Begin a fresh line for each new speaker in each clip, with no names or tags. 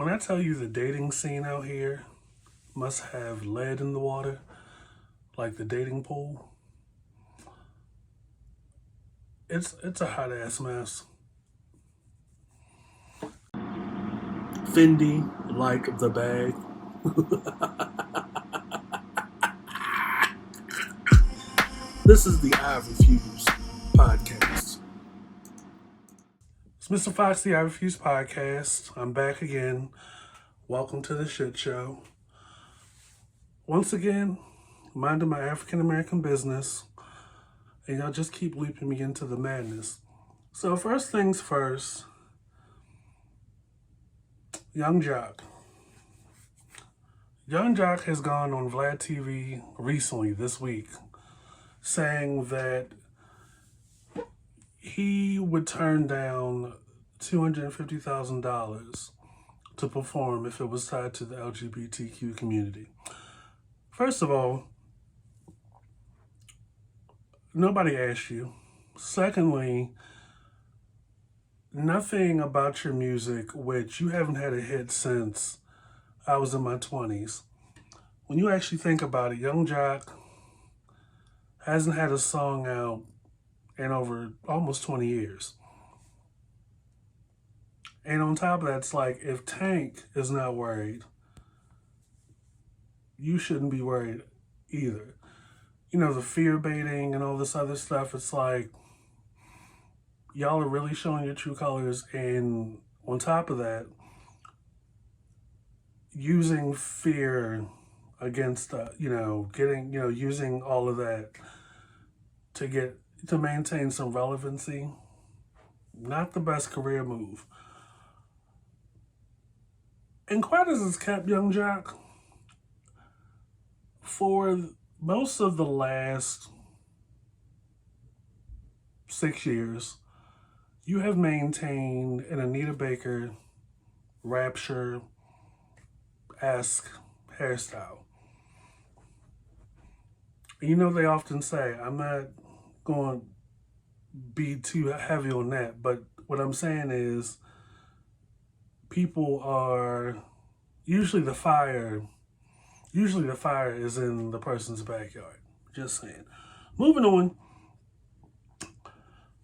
When I tell you the dating scene out here must have lead in the water, like the dating pool, it's a hot ass mess. Fendi, like the bag. This is the I Refuse podcast. It's Mr. Fox, the I Refuse podcast. I'm back again. Welcome to the shit show. Once again, minding my African American business, and y'all just keep looping me into the madness. So first things first, Young Jock. Young Jock has gone on Vlad TV recently, this week, saying that he would turn down $250,000 to perform if it was tied to the LGBTQ community. First of all, nobody asked you. Secondly, nothing about your music, which you haven't had a hit since I was in my 20s. When you actually think about it, Young Jock hasn't had a song out in over almost 20 years. And on top of that, it's like, if Tank is not worried, you shouldn't be worried either. You know, the fear baiting and all this other stuff, it's like, y'all are really showing your true colors. And on top of that, using fear against, using all of that to maintain some relevancy, not the best career move. And quite as it's kept, Young Jock, for most of the last 6 years, you have maintained an Anita Baker Rapture-esque hairstyle. You know, they often say, I'm not going to be too heavy on that, but what I'm saying is people are, usually the fire is in the person's backyard. Just saying. Moving on.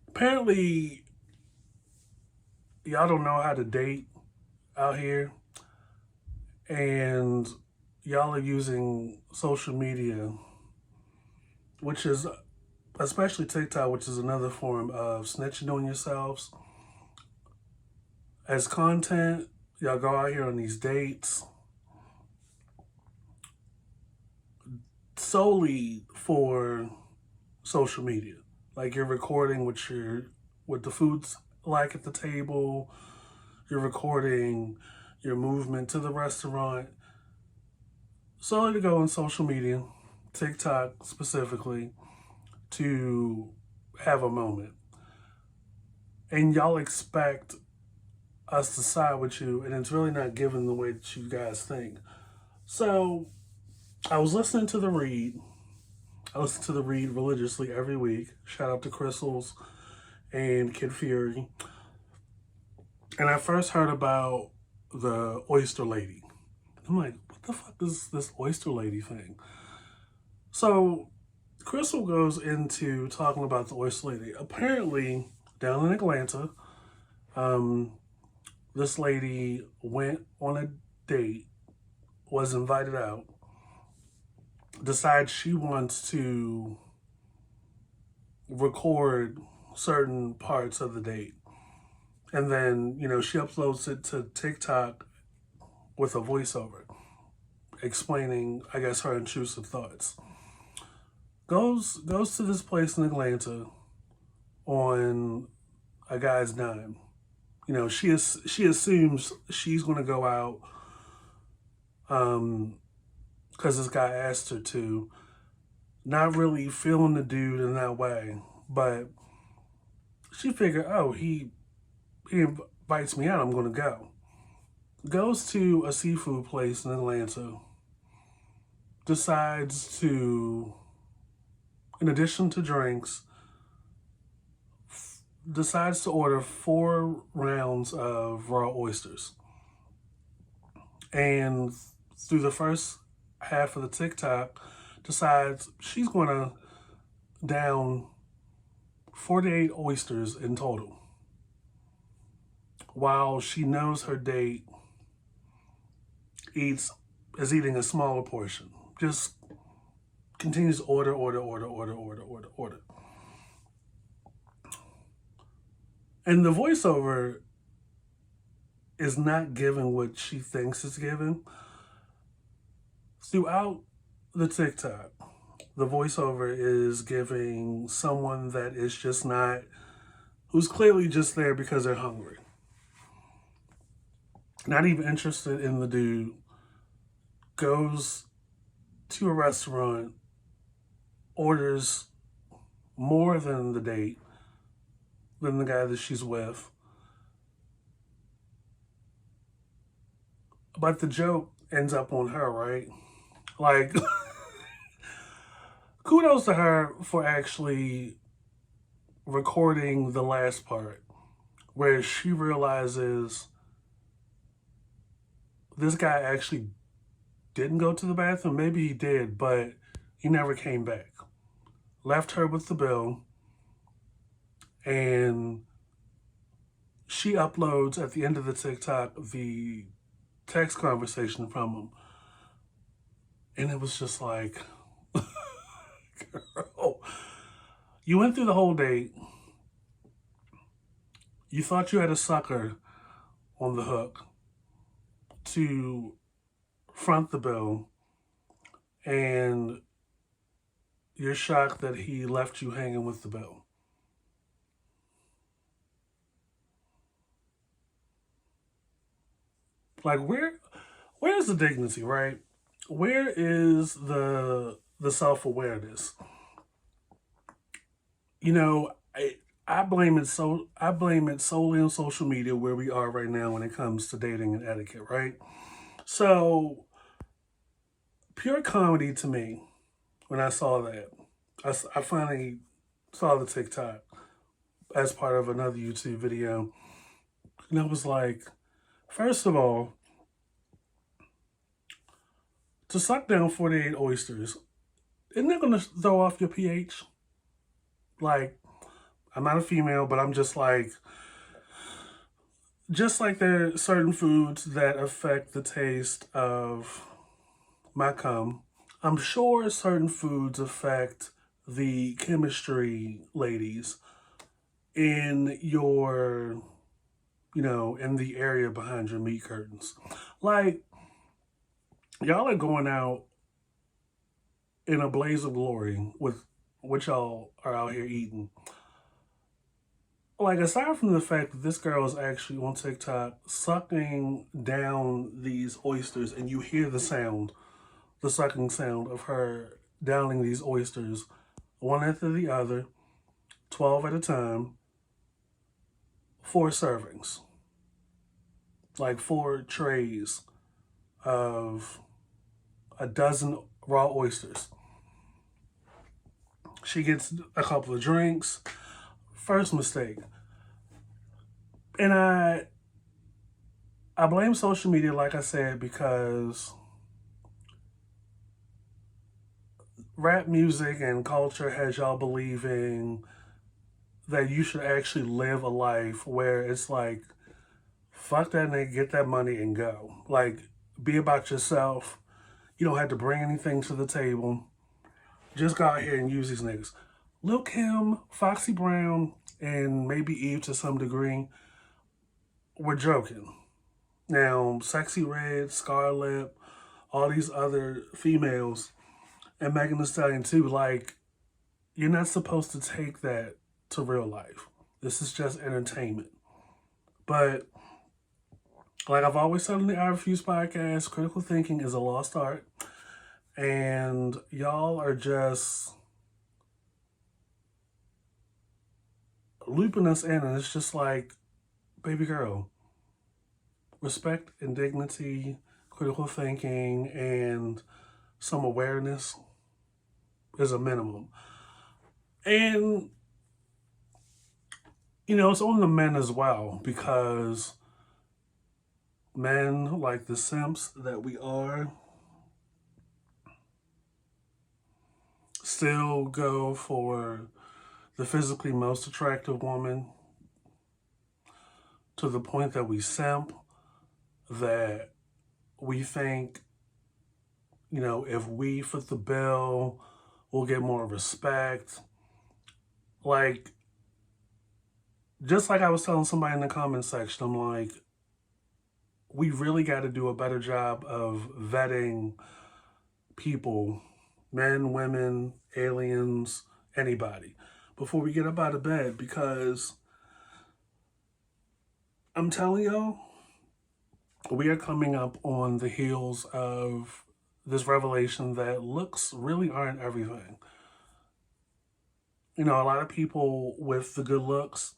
Apparently, y'all don't know how to date out here, and y'all are using social media, which is, especially TikTok, which is another form of snitching on yourselves, as content. Y'all go out here on these dates solely for social media. Like, you're recording what the food's like at the table. You're recording your movement to the restaurant, solely to go on social media, TikTok specifically, to have a moment. And y'all expect us to side with you, and it's really not given the way that you guys think. So I was listening to The Read. I listen to The Read religiously every week. Shout out to Crystals and Kid Fury. And I first heard about the Oyster Lady. I'm like, what the fuck is this Oyster Lady thing? So Crystal goes into talking about the Oyster Lady. Apparently, down in Atlanta, this lady went on a date, was invited out, decides she wants to record certain parts of the date. And then, she uploads it to TikTok with a voiceover explaining, I guess, her intrusive thoughts. Goes to this place in Atlanta on a guy's dime. She assumes she's going to go out because this guy asked her to, not really feeling the dude in that way, but she figured, oh, he invites me out, I'm going to go. Goes to a seafood place in Atlanta, decides to, in addition to drinks, decides to order 4 rounds of raw oysters. And through the first half of the TikTok, decides she's going to down 48 oysters in total, while she knows her date is eating a smaller portion. Just continues to order. And the voiceover is not giving what she thinks it's giving. Throughout the TikTok, the voiceover is giving someone that is just not, who's clearly just there because they're hungry. Not even interested in the dude, goes to a restaurant, orders more than the date, than the guy that she's with. But the joke ends up on her, right? Like, kudos to her for actually recording the last part where she realizes this guy actually didn't go to the bathroom. Maybe he did, but he never came back. Left her with the bill, and she uploads at the end of the TikTok the text conversation from him. And it was just like, girl, you went through the whole date. You thought you had a sucker on the hook to front the bill, and you're shocked that he left you hanging with the bill. Like, where's the dignity, right? Where is the self-awareness? You know, I blame it solely on social media, where we are right now when it comes to dating and etiquette, right? So, pure comedy to me, when I saw that, I finally saw the TikTok as part of another YouTube video, and I was like, first of all, to suck down 48 oysters, isn't that going to throw off your pH? Like, I'm not a female, but I'm just like there are certain foods that affect the taste of my cum, I'm sure certain foods affect the chemistry, ladies, in your, in the area behind your meat curtains. Like, y'all are going out in a blaze of glory with what y'all are out here eating. Like, aside from the fact that this girl is actually on TikTok sucking down these oysters, and you hear the sound, the sucking sound of her downing these oysters one after the other, 12 at a time, 4 servings, like 4 trays of a dozen raw oysters. She gets a couple of drinks. First mistake. And I blame social media, like I said, because rap music and culture has y'all believing that you should actually live a life where it's like, fuck that nigga, get that money and go. Like, be about yourself. You don't have to bring anything to the table. Just go out here and use these niggas. Lil' Kim, Foxy Brown, and maybe Eve to some degree, we're joking. Now, Sexy Red, Scarlett, all these other females, and Megan Thee Stallion too, like, you're not supposed to take that to real life. This is just entertainment. But, like I've always said on the I Refuse podcast, critical thinking is a lost art. And y'all are just looping us in, and it's just like, baby girl, respect and dignity, critical thinking, and some awareness is a minimum. And, it's on the men as well, because men, like the simps that we are, still go for the physically most attractive woman to the point that we simp, that we think, if we foot the bill, we'll get more respect. Like, just like I was telling somebody in the comment section, I'm like, we really got to do a better job of vetting people, men, women, aliens, anybody, before we get up out of bed, because I'm telling y'all, we are coming up on the heels of this revelation that looks really aren't everything. A lot of people with the good looks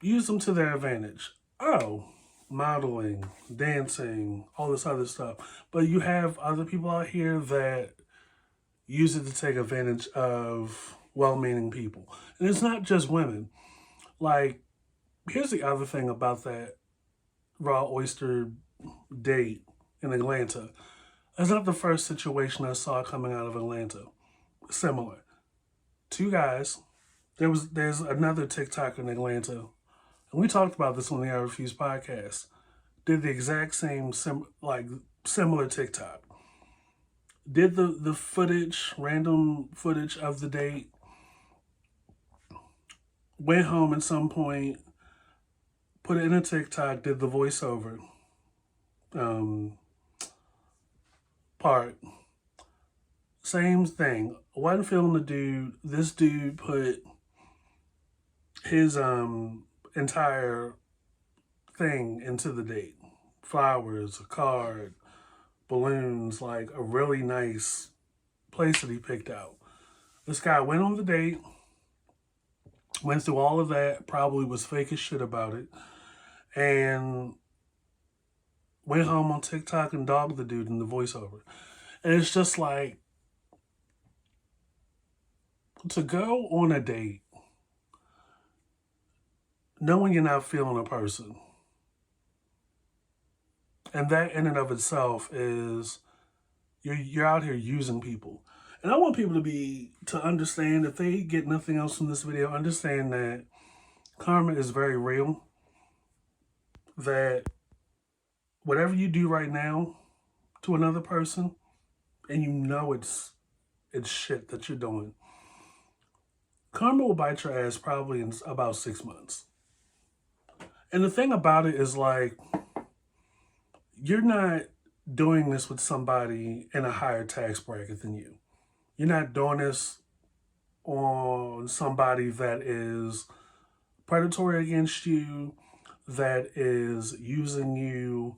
use them to their advantage. Oh, modeling, dancing, all this other stuff. But you have other people out here that use it to take advantage of well-meaning people. And it's not just women. Like, here's the other thing about that raw oyster date in Atlanta. That's not the first situation I saw coming out of Atlanta. Similar. Two guys. There's another TikTok in Atlanta, and we talked about this on the I Refuse podcast. Did the exact same similar TikTok. Did the footage, random footage of the date. Went home at some point, put it in a TikTok, did the voiceover part. Same thing. Wasn't feeling the dude. This dude put his entire thing into the date. Flowers, a card, balloons, like a really nice place that he picked out. This guy went on the date, went through all of that, probably was fake as shit about it, and went home on TikTok and dogged the dude in the voiceover. And it's just like, to go on a date knowing you're not feeling a person, and that in and of itself is, you're out here using people. And I want people to understand, if they get nothing else from this video, understand that karma is very real. That whatever you do right now to another person, and it's shit that you're doing, karma will bite your ass probably in about 6 months. And the thing about it is, like, you're not doing this with somebody in a higher tax bracket than you. You're not doing this on somebody that is predatory against you, that is using you,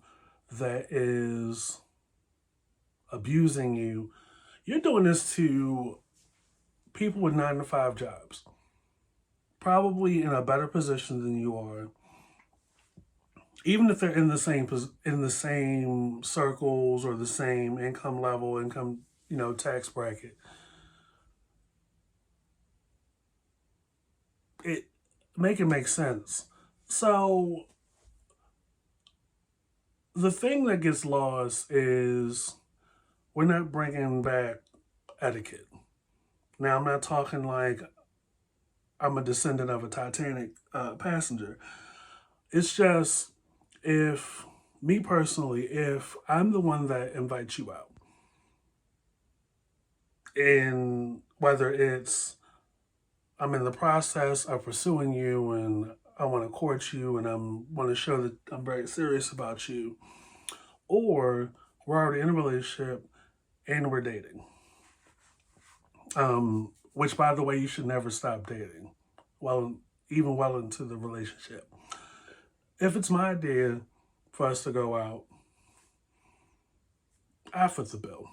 that is abusing you. You're doing this to people with 9-to-5 jobs, probably in a better position than you are, even if they're in the same circles or the same income level, tax bracket. Make it make sense. So the thing that gets lost is, we're not bringing back etiquette. Now, I'm not talking like I'm a descendant of a Titanic passenger. It's just, if I'm the one that invites you out, and whether it's I'm in the process of pursuing you and I want to court you and I want to show that I'm very serious about you, or we're already in a relationship and we're dating. Which, by the way, you should never stop dating, even well into the relationship. If it's my idea for us to go out, I foot the bill.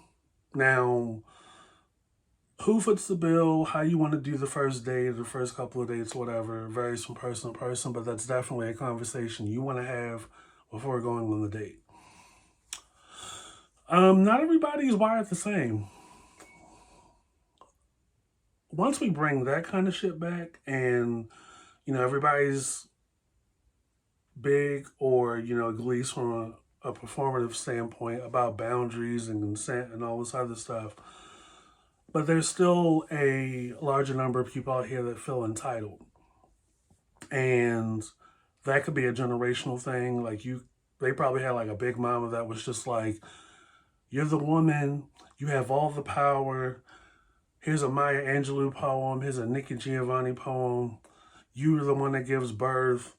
Now, who foots the bill, how you want to do the first date, the first couple of dates, whatever, varies from person to person, but that's definitely a conversation you want to have before going on the date. Not everybody is wired the same. Once we bring that kind of shit back, and everybody's big, or, at least from a performative standpoint, about boundaries and consent and all this other stuff. But there's still a larger number of people out here that feel entitled. And that could be a generational thing. They probably had like a big mama that was just like, you're the woman, you have all the power. Here's a Maya Angelou poem, here's a Nikki Giovanni poem. You're the one that gives birth.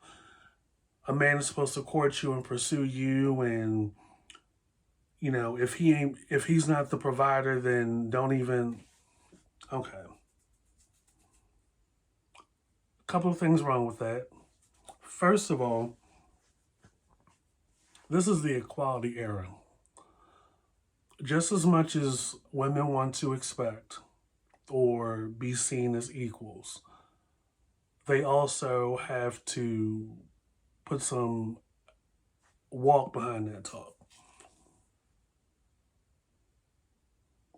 A man is supposed to court you and pursue you, and if he's not the provider, then don't even. Okay. A couple of things wrong with that. First of all, this is the equality era. Just as much as women want to expect or be seen as equals, they also have to put some walk behind that talk.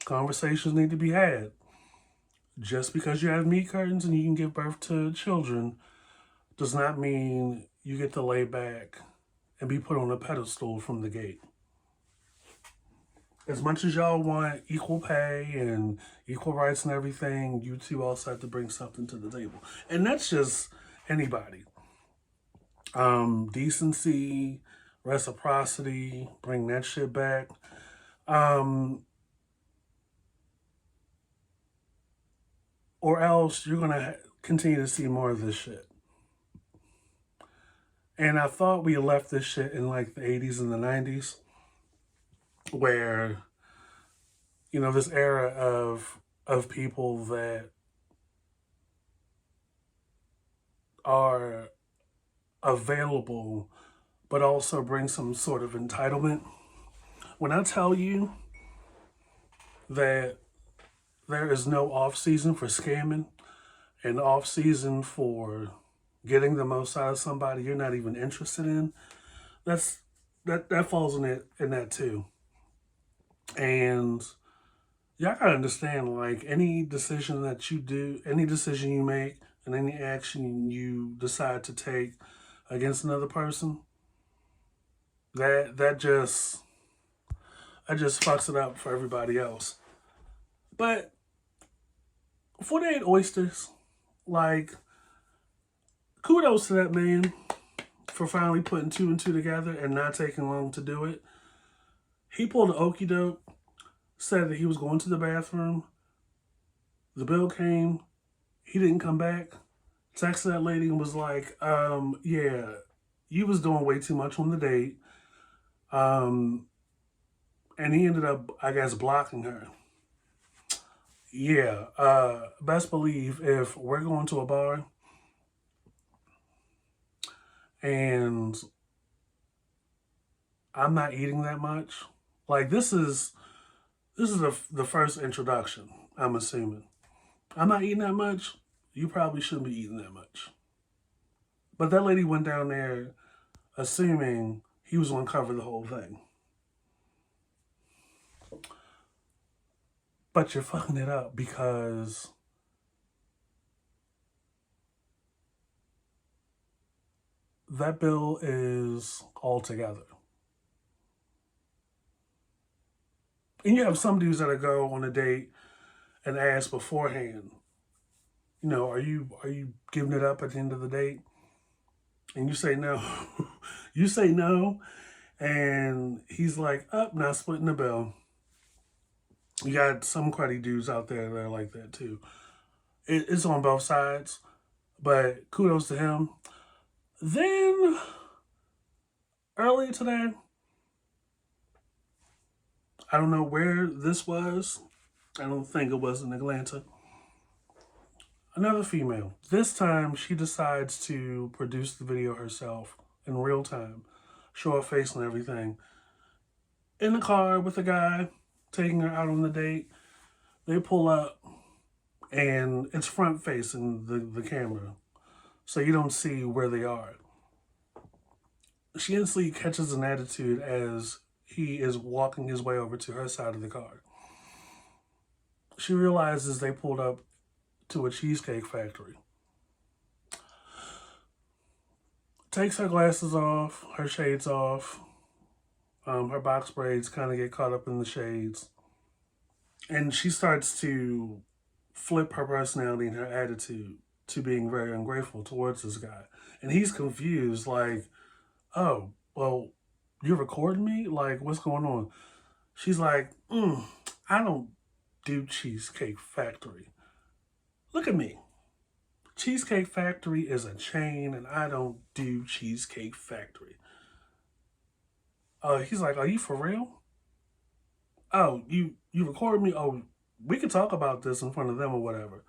Conversations need to be had. Just because you have meat curtains and you can give birth to children does not mean you get to lay back and be put on a pedestal from the gate. As much as y'all want equal pay and equal rights and everything, you two also have to bring something to the table. And that's just anybody. Decency, reciprocity, bring that shit back. Or else you're going to continue to see more of this shit. And I thought we left this shit in like the 80s and the 90s, where, this era of people that are available, but also bring some sort of entitlement. When I tell you that there is no off season for scamming and off season for getting the most out of somebody you're not even interested in, that falls in that too. And y'all gotta understand, like, any decision that you do, any decision you make, and any action you decide to take against another person, that just fucks it up for everybody else. But 48 oysters, like, kudos to that man for finally putting two and two together and not taking long to do it. He pulled an okie doke, said that he was going to the bathroom. The bill came. He didn't come back. Texted that lady and was like, yeah, you was doing way too much on the date. And he ended up, I guess, blocking her. Yeah, best believe if we're going to a bar and I'm not eating that much, like, this is the first introduction, I'm assuming. I'm not eating that much. You probably shouldn't be eating that much. But that lady went down there assuming he was going to cover the whole thing. But you're fucking it up because that bill is all together. And you have some dudes that go on a date and ask beforehand, are you giving it up at the end of the date? And you say no. You say no, and he's like, not splitting the bill. You got some cruddy dudes out there that are like that too. It's on both sides, but kudos to him. Then, earlier today, I don't know where this was. I don't think it was in Atlanta. Another female. This time, she decides to produce the video herself in real time, show her face and everything. In the car with a guy, taking her out on the date. They pull up, and it's front facing the camera, so you don't see where they are. She instantly catches an attitude as he is walking his way over to her side of the car. She realizes they pulled up to a Cheesecake factory. Takes her glasses off, her shades off, her box braids kind of get caught up in the shades. And she starts to flip her personality and her attitude to being very ungrateful towards this guy. And he's confused, like, oh, well, you're recording me? Like, what's going on? She's like, I don't do Cheesecake Factory. Look at me. Cheesecake Factory is a chain, and I don't do Cheesecake Factory. He's like, are you for real? Oh, you recorded me? Oh, we could talk about this in front of them or whatever.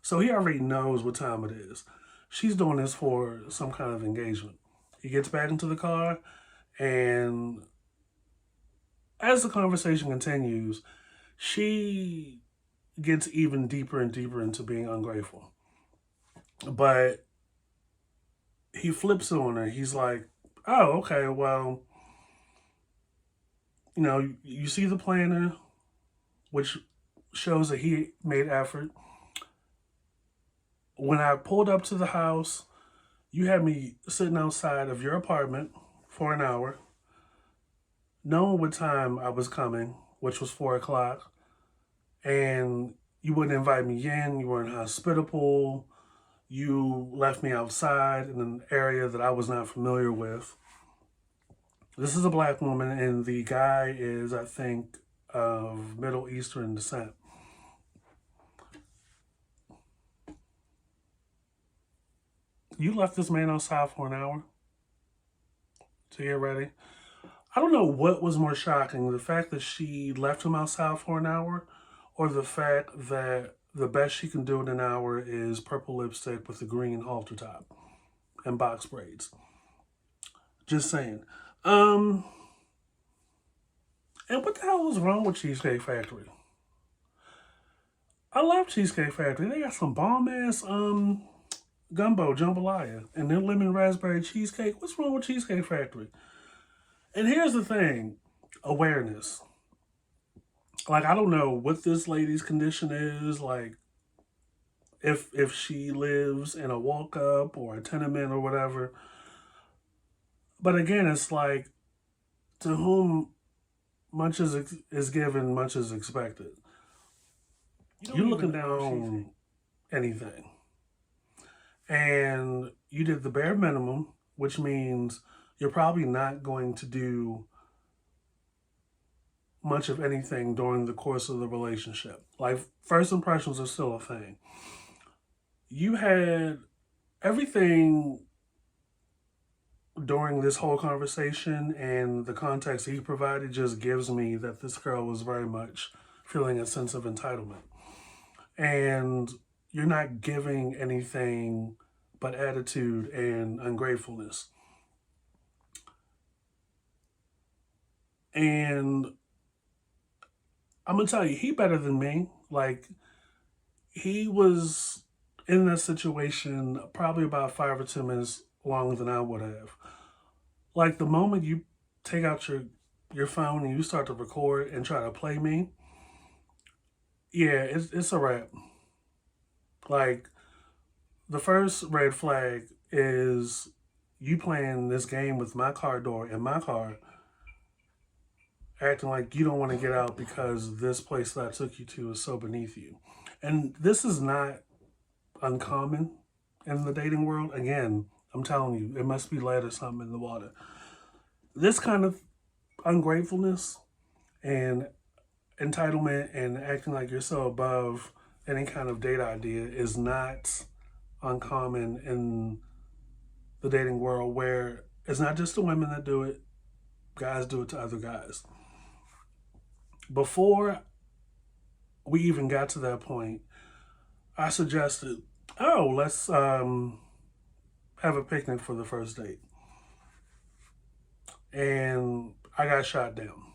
So he already knows what time it is. She's doing this for some kind of engagement. He gets back into the car, and as the conversation continues, she gets even deeper and deeper into being ungrateful. But he flips it on her. He's like, oh, okay, well, you see the planner, which shows that he made effort. When I pulled up to the house, you had me sitting outside of your apartment for an hour, knowing what time I was coming, which was 4 o'clock, and you wouldn't invite me in. You weren't hospitable. You left me outside in an area that I was not familiar with. This is a black woman, and the guy is, I think, of Middle Eastern descent. You left this man outside for an hour to get ready. I don't know what was more shocking, the fact that she left him outside for an hour, or the fact that the best she can do in an hour is purple lipstick with a green halter top and box braids. Just saying. And what the hell was wrong with Cheesecake Factory? I love Cheesecake Factory. They got some bomb ass gumbo jambalaya and their lemon raspberry cheesecake. What's wrong with Cheesecake Factory? And here's the thing, awareness. Like, I don't know what this lady's condition is, like if she lives in a walk up or a tenement or whatever. But again, it's like, to whom much is given, much is expected. You're looking down anything. And you did the bare minimum, which means you're probably not going to do much of anything during the course of the relationship. Like, first impressions are still a thing. You had everything during this whole conversation, and the context he provided just gives me that this girl was very much feeling a sense of entitlement. And you're not giving anything but attitude and ungratefulness. And I'm going to tell you, he better than me. Like, he was in that situation probably about 5 or 10 minutes longer than I would have. Like, the moment you take out your phone and you start to record and try to play me, yeah, it's a wrap. Like, the first red flag is you playing this game with my car door in my car, acting like you don't want to get out because this place that I took you to is so beneath you. And this is not uncommon in the dating world. Again, I'm telling you, it must be lead or something in the water. This kind of ungratefulness and entitlement and acting like you're so above any kind of date idea is not uncommon in the dating world, where it's not just the women that do it, guys do it to other guys. Before we even got to that point, I suggested, oh, let's have a picnic for the first date. And I got shot down.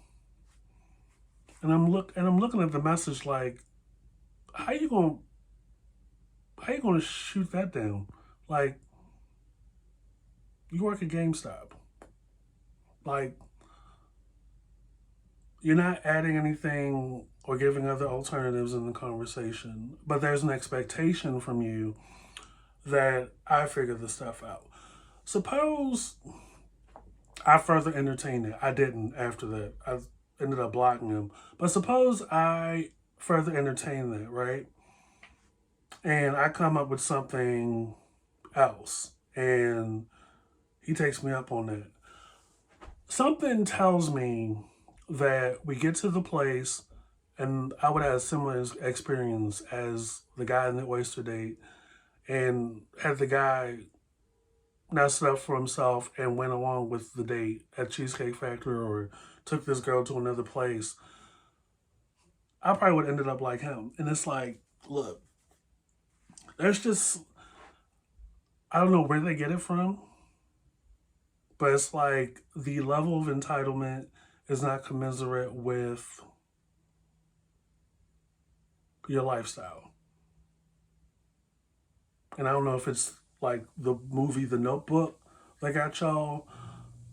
And I'm looking at the message like, how you gonna shoot that down? Like, you work at GameStop. Like, you're not adding anything or giving other alternatives in the conversation, but there's an expectation from you that I figure this stuff out. Suppose I further entertained it. I didn't after that. I ended up blocking him. But suppose I further entertain that, right? And I come up with something else. And he takes me up on that. Something tells me that we get to the place and I would have a similar experience as the guy in the oyster date and had the guy not stood up for himself and went along with the date at Cheesecake Factory or took this girl to another place, I probably would have ended up like him. And it's like, look, there's just, I don't know where they get it from, but it's like the level of entitlement is not commensurate with your lifestyle. And I don't know if it's like the movie The Notebook that got y'all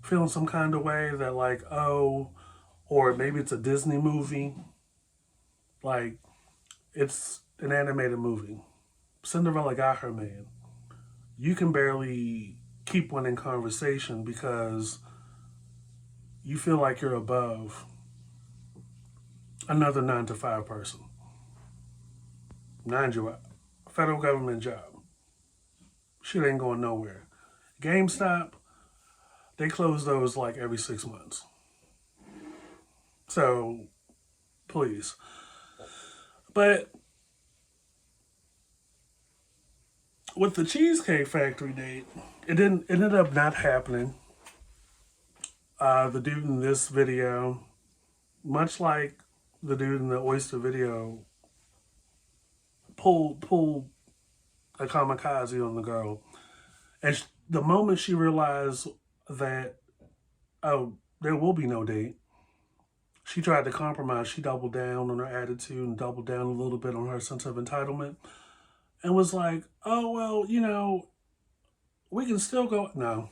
feeling some kind of way that like, oh, or maybe it's a Disney movie. Like, it's an animated movie. Cinderella got her man. You can barely keep one in conversation because you feel like you're above another 9 to 5 person. Mind you, a federal government job. Shit ain't going nowhere. GameStop, they close those like every 6 months. So, please. But with the Cheesecake Factory date, it ended up not happening. The dude in this video, much like the dude in the oyster video, pulled a kamikaze on the girl. And the moment she realized that, oh, there will be no date, she tried to compromise. She doubled down on her attitude and doubled down a little bit on her sense of entitlement and was like, oh, well, we can still go. No.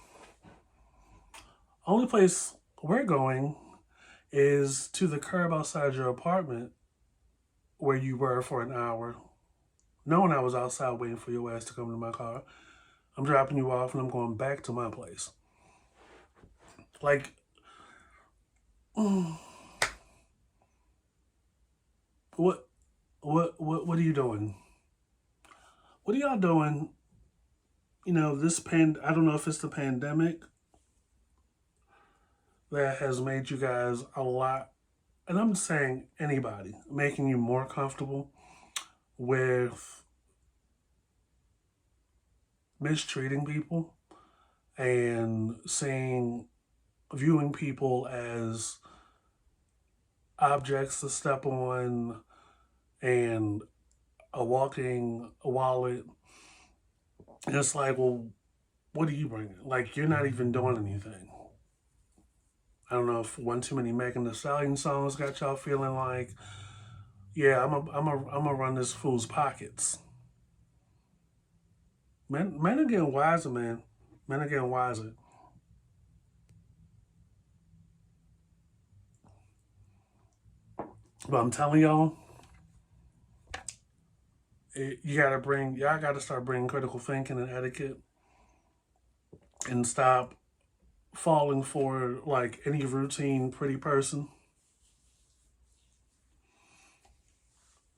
Only place we're going is to the curb outside your apartment where you were for an hour, knowing I was outside waiting for your ass to come to my car. I'm dropping you off and I'm going back to my place. Like, what are you doing? What are y'all doing? I don't know if it's the pandemic that has made you guys a lot, and I'm saying anybody, making you more comfortable with mistreating people and viewing people as objects to step on and a walking wallet. And it's like, well, what are you bringing? Like, you're not even doing anything. I don't know if one too many Megan Thee Stallion songs got y'all feeling like, yeah, I'm a run this fool's pockets. Men are getting wiser, man. Men are getting wiser. But I'm telling y'all, y'all gotta start bringing critical thinking and etiquette and stop falling for like any routine pretty person,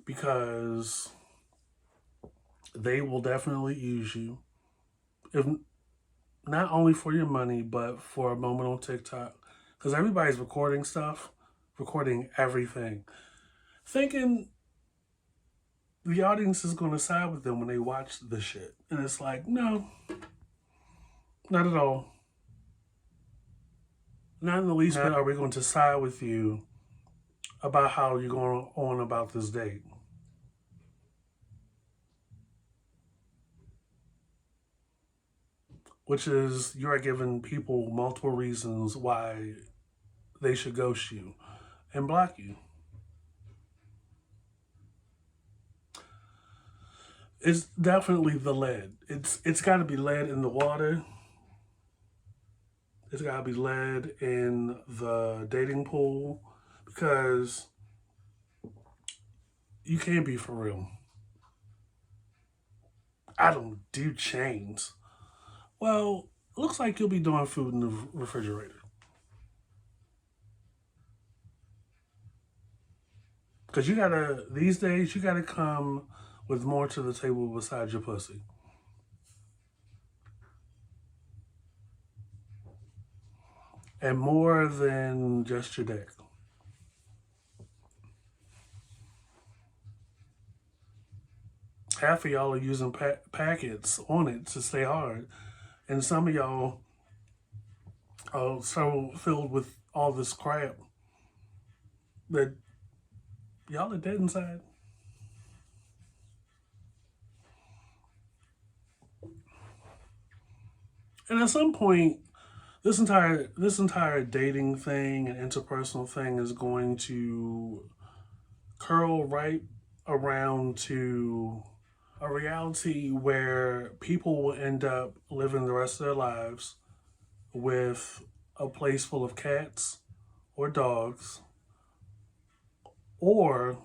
because they will definitely use you, if not only for your money but for a moment on TikTok, because everybody's recording stuff, recording everything, thinking the audience is going to side with them when they watch the shit. And it's like, no, not at all. Not in the least bit are we going to side with you about how you're going on about this date. Which is, you are giving people multiple reasons why they should ghost you and block you. It's definitely the lead. It's got to be lead in the water. It's got to be lead in the dating pool, because you can't be for real. I don't do chains. Well, looks like you'll be doing food in the refrigerator. Because these days, you gotta come with more to the table besides your pussy. And more than just your dick. Half of y'all are using packets on it to stay hard. And some of y'all are so filled with all this crap that y'all are dead inside. And at some point, this entire dating thing and interpersonal thing is going to curl right around to a reality where people will end up living the rest of their lives with a place full of cats or dogs or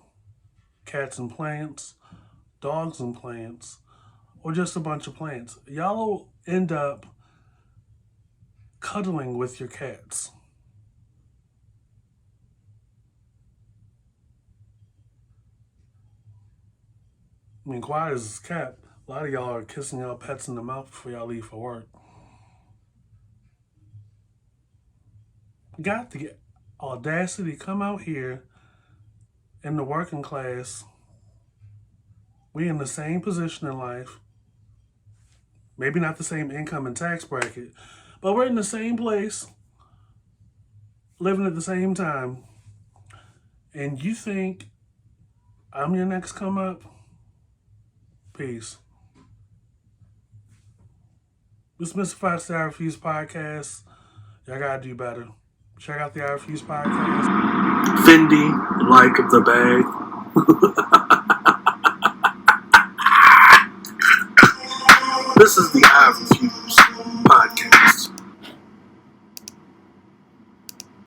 cats and plants, dogs and plants, or just a bunch of plants. Y'all will end up cuddling with your cats. I mean, quiet as cat. A lot of y'all are kissing y'all pets in the mouth before y'all leave for work. Got the audacity to come out here in the working class. We in the same position in life. Maybe not the same income and tax bracket, but we're in the same place, living at the same time. And you think I'm your next come up? Peace. This is Mr. Fox, the I Refuse podcast. Y'all gotta do better. Check out the I Refuse podcast. Fendi, like the bag. This is the I Refuse.